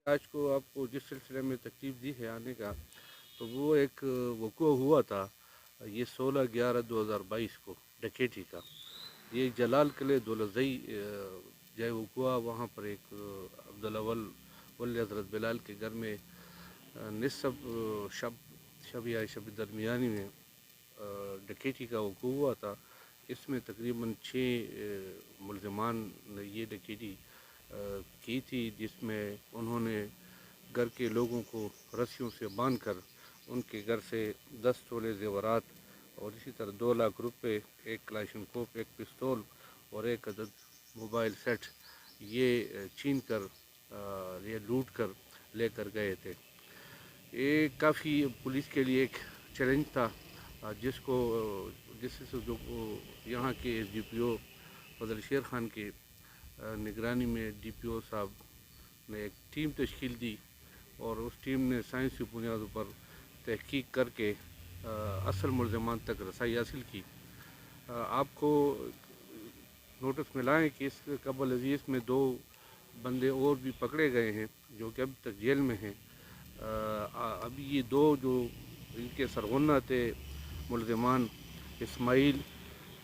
آج کو آپ کو جس سلسلے میں تکلیف دی ہے آنے کا، تو وہ ایک وقوع ہوا تھا یہ 16/11/2022 کو ڈکیٹی کا۔ یہ جلال قلعہ دولتزئی جائے وقوع، وہاں پر ایک عبدالاول ولی حضرت بلال کے گھر میں نصف شب یا شب درمیانی میں ڈکیٹی کا وقوع ہوا تھا۔ اس میں تقریباً 6 ملزمان نے یہ ڈکیٹی کی تھی، جس میں انہوں نے گھر کے لوگوں کو رسیوں سے باندھ کر ان کے گھر سے 10 تولے زیورات اور اسی طرح 2 لاکھ روپے، 1 کلاشنکوف، 1 پستول اور 1 عدد موبائل سیٹ یہ چھین کر یہ لوٹ کر لے کر گئے تھے۔ یہ کافی پولیس کے لیے ایک چیلنج تھا، جس سے جو یہاں کے ایس ڈی پی او فضل شیر خان کے نگرانی میں ڈی پی او صاحب نے ایک ٹیم تشکیل دی، اور اس ٹیم نے سائنسی بنیادوں پر تحقیق کر کے اصل ملزمان تک رسائی حاصل کی۔ آپ کو نوٹس میں لائیں کہ اس قبل ازیز میں 2 بندے اور بھی پکڑے گئے ہیں جو کہ اب تک جیل میں ہیں۔ ابھی یہ 2 جو ان کے سرغنہ تھے ملزمان، اسماعیل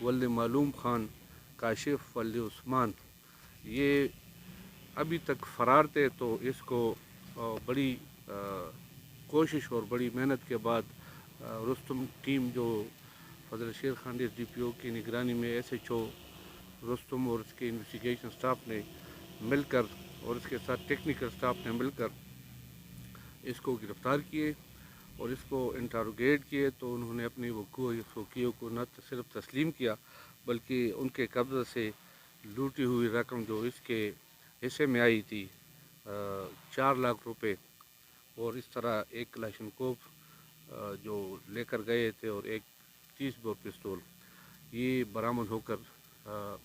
ولد معلوم خان، کاشف ولد عثمان، یہ ابھی تک فرار تھے۔ تو اس کو بڑی کوشش اور بڑی محنت کے بعد رستم ٹیم جو فضل Sher Khan S D P او کی نگرانی میں ایس ایچ او رستم اور اس کے انویسٹیگیشن سٹاف نے مل کر اور اس کے ساتھ ٹیکنیکل سٹاف نے مل کر اس کو گرفتار کیے اور اس کو انٹروگیٹ کیے، تو انہوں نے اپنی وقوعیوں کو نہ صرف تسلیم کیا بلکہ ان کے قبضے سے لوٹی ہوئی رقم جو اس کے حصے میں آئی تھی 4 لاکھ روپے، اور اس طرح 1 کلاشنکوف جو لے کر گئے تھے اور 1 30 بور پستول، یہ برآمد ہو کر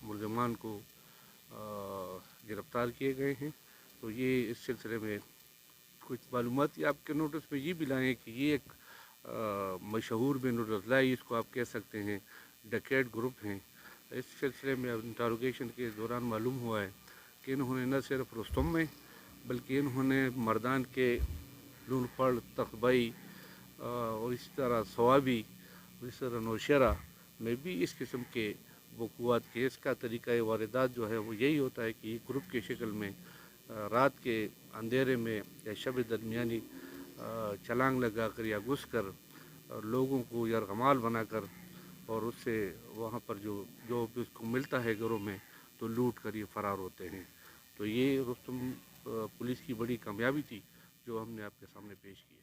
ملزمان کو گرفتار کیے گئے ہیں۔ تو یہ اس سلسلے میں کچھ معلومات آپ کے نوٹس میں یہ بھی لائیں کہ یہ ایک مشہور بین الاضلاعی اس کو آپ کہہ سکتے ہیں ڈکیٹ گروپ ہیں۔ اس سلسلے میں انٹروگیشن کے دوران معلوم ہوا ہے کہ انہوں نے نہ صرف رستم میں بلکہ انہوں نے مردان کے لون پڑ، تخبئی اور اسی طرح صوابی اور اسی طرح نوشہرہ میں بھی اس قسم کے وقوعات کے اس کا طریقہ واردات جو ہے وہ یہی ہوتا ہے کہ گروپ کی شکل میں رات کے اندھیرے میں یا شب درمیانی چھلانگ لگا کر یا گھس کر لوگوں کو یرغمال بنا کر اور اس سے وہاں پر جو بھی اس کو ملتا ہے گھروں میں تو لوٹ کر یہ فرار ہوتے ہیں۔ تو یہ رستم پولیس کی بڑی کامیابی تھی جو ہم نے آپ کے سامنے پیش کی ہے۔